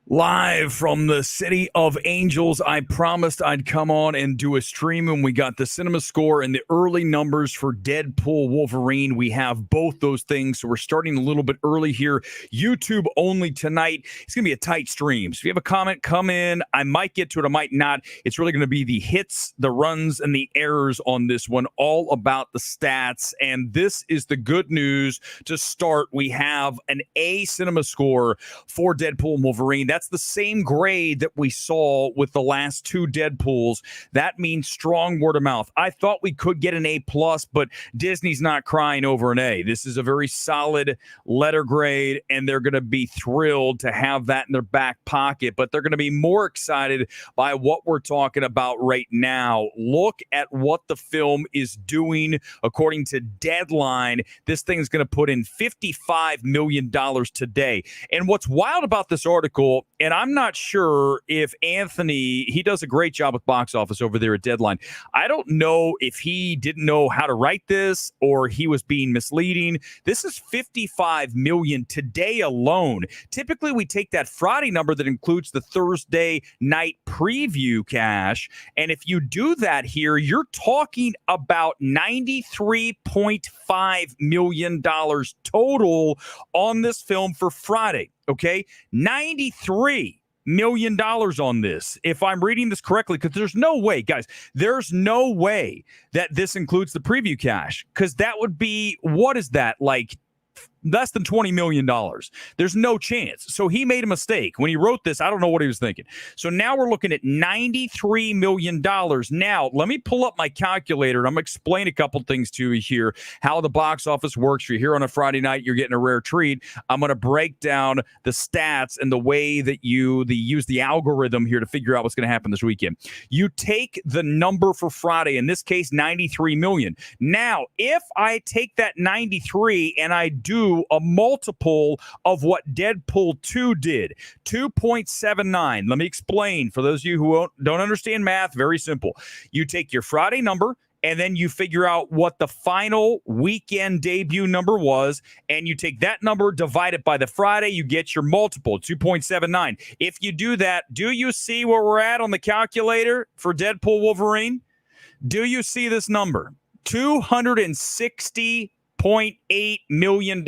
Live from the City of Angels, I promised I'd come on and do a stream when we got the cinema score and the early numbers for Deadpool Wolverine. We have both those things, so we're starting a little bit early here. YouTube only tonight. It's going to be a tight stream. So if you have a comment, come in. I might get to it, I might not. It's really going to be the hits, the runs, and the errors on this one, all about the stats. And this is the good news to start. We have an A cinema score for Deadpool and Wolverine. That's the same grade that we saw with the last two Deadpools. That means strong word of mouth. I thought we could get an A+, but Disney's not crying over an A. This is a very solid letter grade, and they're going to be thrilled to have that in their back pocket, but they're going to be more excited by what we're talking about right now. Look at what the film is doing. According to Deadline, this thing's going to put in $55 million today. And what's wild about this article, and I'm not sure if Anthony, he does a great job with box office over there at Deadline. I don't know if he didn't know how to write this or he was being misleading. This is $55 million today alone. Typically, we take that Friday number that includes the Thursday night preview cash, and if you do that here, you're talking about $93.5 million total on this film for Friday. Okay, $93 million on this, if I'm reading this correctly, because there's no way, guys, there's no way that this includes the preview cash, because that would be, what is that, like less than $20 million. There's no chance. So he made a mistake. When he wrote this, I don't know what he was thinking. So now we're looking at $93 million. Now, let me pull up my calculator, and I'm going to explain a couple things to you here, how the box office works. You're here on a Friday night, you're getting a rare treat. I'm going to break down the stats and the way that you use the algorithm here to figure out what's going to happen this weekend. You take the number for Friday, in this case, $93 million. Now, if I take that 93 and I do a multiple of what Deadpool 2 did, 2.79. Let me explain. For those of you who don't understand math, very simple. You take your Friday number, and then you figure out what the final weekend debut number was, and you take that number, divide it by the Friday, you get your multiple, 2.79. If you do that, do you see where we're at on the calculator for Deadpool Wolverine? Do you see this number? $260.8 million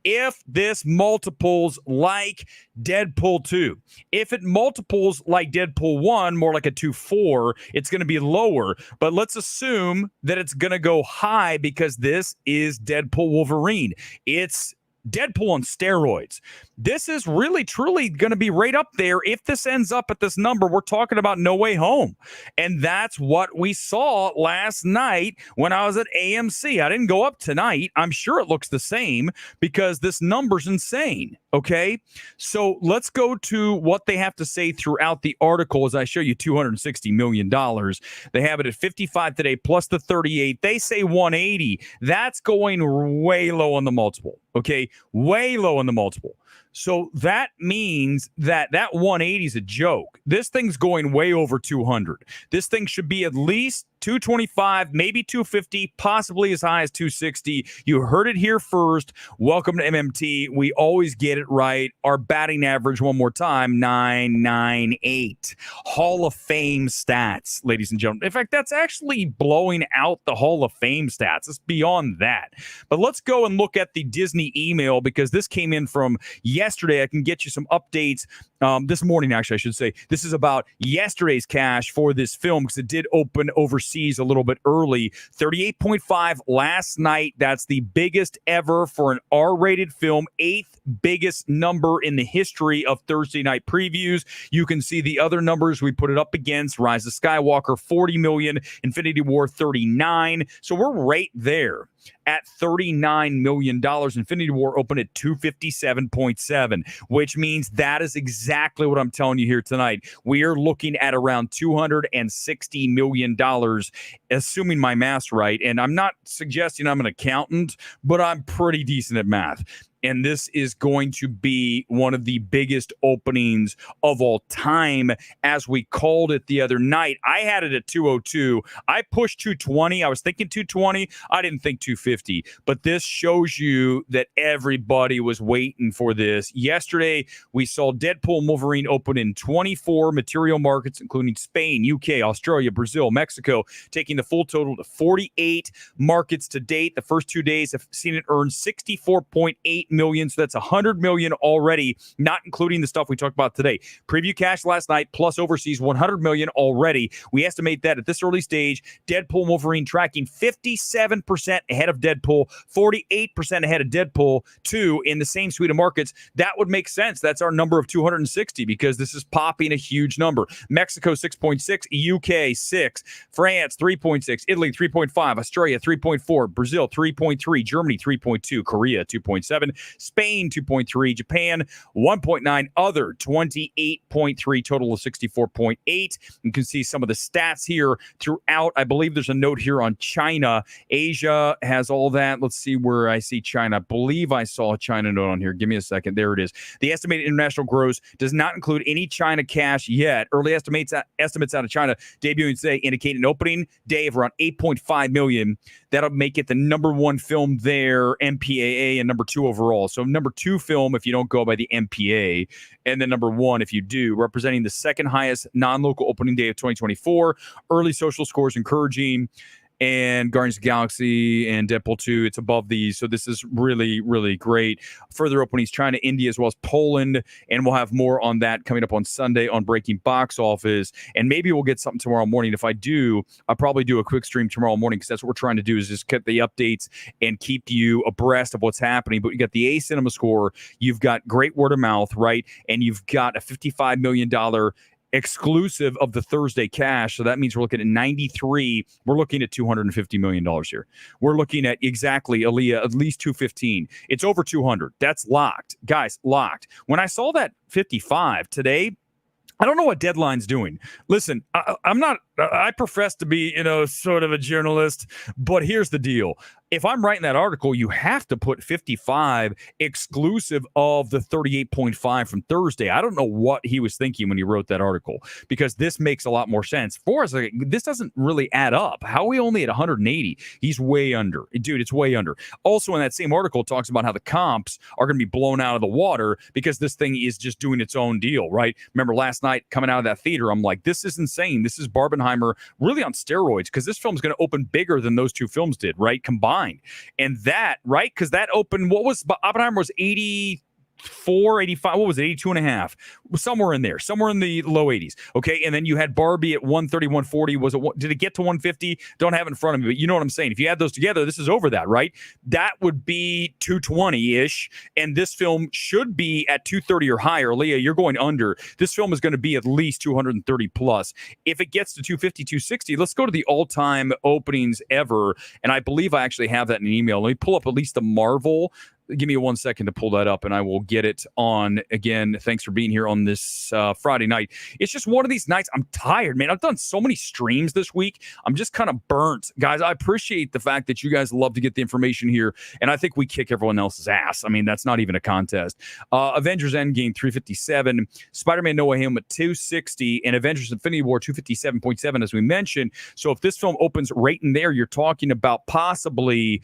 if this multiples like Deadpool 2. If it multiples like Deadpool 1, more like a 2.4, it's going to be lower. But let's assume that it's going to go high because this is Deadpool Wolverine. It's Deadpool on steroids. This is really, truly going to be right up there. If this ends up at this number, we're talking about No Way Home. And that's what we saw last night when I was at AMC. I didn't go up tonight. I'm sure it looks the same because this number's insane. Okay, so let's go to what they have to say throughout the article as I show you $260 million. They have it at 55 today plus the 38. They say 180. That's going way low on the multiple. Okay, way low on the multiple. So that means that 180 is a joke. This thing's going way over 200. This thing should be at least 225, maybe 250, possibly as high as 260. You heard it here first. Welcome to MMT. We always get it right. Our batting average, one more time, 998. Hall of Fame stats, ladies and gentlemen. In fact, that's actually blowing out the Hall of Fame stats. It's beyond that. But let's go and look at the Disney email because this came in from yesterday. I can get you some updates this morning, actually, I should say. This is about yesterday's cash for this film because it did open overseas a little bit early. 38.5 last night. That's the biggest ever for an R-rated film. 8th biggest number in the history of Thursday night previews. You can see the other numbers we put it up against. Rise of Skywalker, 40 million. Infinity War, 39. So we're right there at $39 million. Infinity War opened at 257.7, which means that is exactly what I'm telling you here tonight. We are looking at around $260 million, assuming my math's right. And I'm not suggesting I'm an accountant, but I'm pretty decent at math. and this is going to be one of the biggest openings of all time, as we called it the other night. I had it at 202. I pushed 220. I was thinking 220. I didn't think 250. But this shows you that everybody was waiting for this. Yesterday, we saw Deadpool and Wolverine open in 24 material markets, including Spain, UK, Australia, Brazil, Mexico, taking the full total to 48 markets to date. The first 2 days have seen it earn 64.8 million. So that's 100 million already, not including the stuff we talked about today. Preview cash last night plus overseas 100 million already. We estimate that at this early stage, Deadpool and Wolverine tracking 57% ahead of Deadpool, 48% ahead of Deadpool 2 in the same suite of markets. That would make sense. That's our number of 260 because this is popping a huge number. Mexico 6.6, UK 6, France 3.6, Italy 3.5, Australia 3.4, Brazil 3.3, Germany 3.2, Korea 2.7, Spain 2.3, Japan 1.9, other 28.3, total of 64.8. You can see some of the stats here throughout. I believe there's a note here on China. Asia has all that. Let's see where I see China. I believe I saw a China note on here. Give me a second. There it is. The estimated international gross does not include any China cash yet. Early estimates out of China debuting today indicate an opening day of around 8.5 million. That'll make it the number one film there, MPAA, and number two overall. So number two film if you don't go by the MPA, and then number one if you do, representing the second highest non-local opening day of 2024. Early social scores encouraging. And Guardians of the Galaxy and Deadpool 2, it's above these. So this is really, really great. Further openings, China, India, as well as Poland. And we'll have more on that coming up on Sunday on Breaking Box Office. And maybe we'll get something tomorrow morning. If I do, I'll probably do a quick stream tomorrow morning because that's what we're trying to do is just get the updates and keep you abreast of what's happening. But you got the A Cinema score. You've got great word of mouth, right? And you've got a $55 million exclusive of the Thursday cash. So that means we're looking at 93. We're looking at $250 million here. We're looking at exactly, Aaliyah, at least 215. It's over 200. That's locked. Guys, locked. When I saw that 55 today, I don't know what Deadline's doing. Listen, I profess to be, sort of a journalist, but here's the deal. If I'm writing that article, you have to put 55 exclusive of the 38.5 from Thursday. I don't know what he was thinking when he wrote that article because this makes a lot more sense. For us, this doesn't really add up. How are we only at 180? He's way under. Dude, it's way under. Also, in that same article, it talks about how the comps are going to be blown out of the water because this thing is just doing its own deal, right? Remember last night coming out of that theater, I'm like, this is insane. This is Barbenheimer really on steroids because this film's going to open bigger than those two films did, right? Combined. And that, right? Because that opened, what was Oppenheimer was 84, 85, what was it? 82 and a half, somewhere in there, somewhere in the low 80s. Okay. And then you had Barbie at 130, 140. Did it get to 150? Don't have it in front of me, but you know what I'm saying. If you add those together, this is over that, right? That would be 220 ish. And this film should be at 230 or higher. Leah, you're going under. This film is going to be at least 230 plus. If it gets to 250, 260, let's go to the all-time openings ever. And I believe I actually have that in an email. Let me pull up at least the Marvel. Give me 1 second to pull that up, and I will get it on. Again, thanks for being here on this Friday night. It's just one of these nights. I'm tired, man. I've done so many streams this week. I'm just kind of burnt. Guys, I appreciate the fact that you guys love to get the information here, and I think we kick everyone else's ass. I mean, that's not even a contest. Avengers Endgame, 357. Spider-Man No Way Home at 260, and Avengers Infinity War, 257.7, as we mentioned. So if this film opens right in there, you're talking about possibly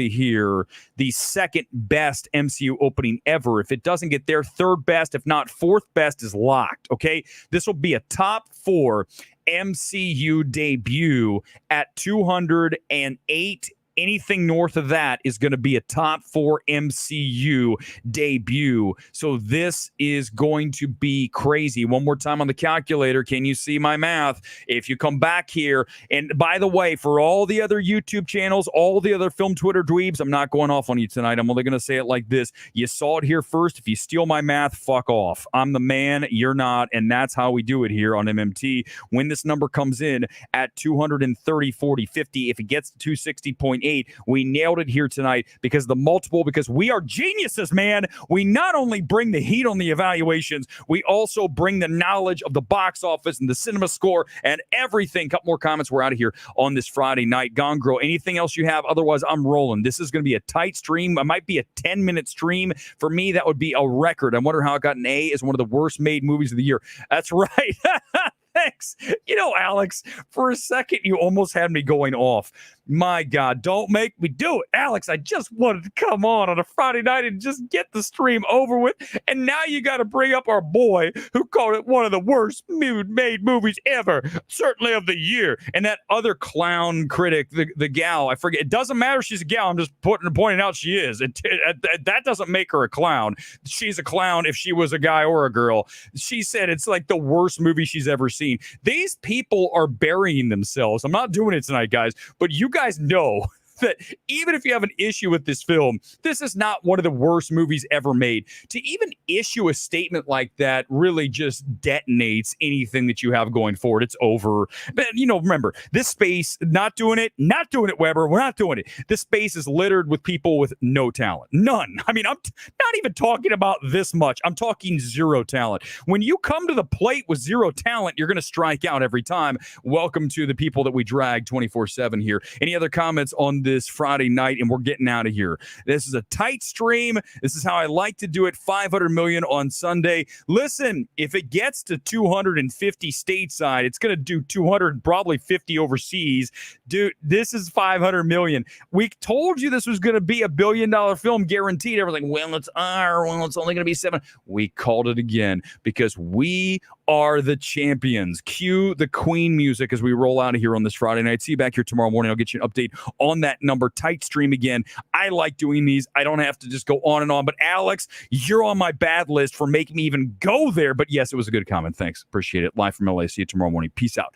here the second best MCU opening ever. If it doesn't get there, third best, if not fourth best, is locked. Okay, this will be a top 4 MCU debut at 208. Anything north of that is going to be a top 4 MCU debut. So this is going to be crazy. One more time on the calculator. Can you see my math? If you come back here, and by the way, for all the other YouTube channels, all the other film Twitter dweebs, I'm not going off on you tonight. I'm only going to say it like this. You saw it here first. If you steal my math, fuck off. I'm the man. You're not. And that's how we do it here on MMT. When this number comes in at 230, 40, 50, if it gets to 260.8, 1.8. We nailed it here tonight because the multiple, because we are geniuses, man. We not only bring the heat on the evaluations, we also bring the knowledge of the box office and the cinema score and everything. Couple more comments. We're out of here on this Friday night. Gone Girl, anything else you have? Otherwise, I'm rolling. This is going to be a tight stream. It might be a 10-minute stream. For me, that would be a record. I wonder how it got an A as one of the worst made movies of the year. That's right. Thanks. You know, Alex, for a second, you almost had me going off. My God, don't make me do it. Alex, I just wanted to come on a Friday night and just get the stream over with. And now you got to bring up our boy who called it one of the worst made movies ever, certainly of the year. And that other clown critic, the gal, I forget. It doesn't matter if she's a gal. I'm just pointing out she is. That doesn't make her a clown. She's a clown if she was a guy or a girl. She said it's like the worst movie she's ever seen. These people are burying themselves. I'm not doing it tonight, guys, but you guys know that even if you have an issue with this film, this is not one of the worst movies ever made. To even issue a statement like that really just detonates anything that you have going forward. It's over. But, you know, remember, this space, not doing it, Weber. We're not doing it. This space is littered with people with no talent. None. I mean, I'm not even talking about this much. I'm talking zero talent. When you come to the plate with zero talent, you're going to strike out every time. Welcome to the people that we drag 24/7 here. Any other comments on this Friday night? And we're getting out of here. This is a tight stream. This is how I like to do it. 500 million on Sunday. Listen, if it gets to 250 stateside, it's going to do 200, probably 50 overseas. Dude, this is 500 million. We told you this was going to be $1 billion film guaranteed. Everything, well, it's only going to be 7. We called it again because we are the champions. Cue the Queen music as we roll out of here on this Friday night. See you back here tomorrow morning. I'll get you an update on that number. Tight stream again. I like doing these. I don't have to just go on and on. But Alex, you're on my bad list for making me even go there. But yes, it was a good comment. Thanks. Appreciate it. Live from LA. See you tomorrow morning. Peace out.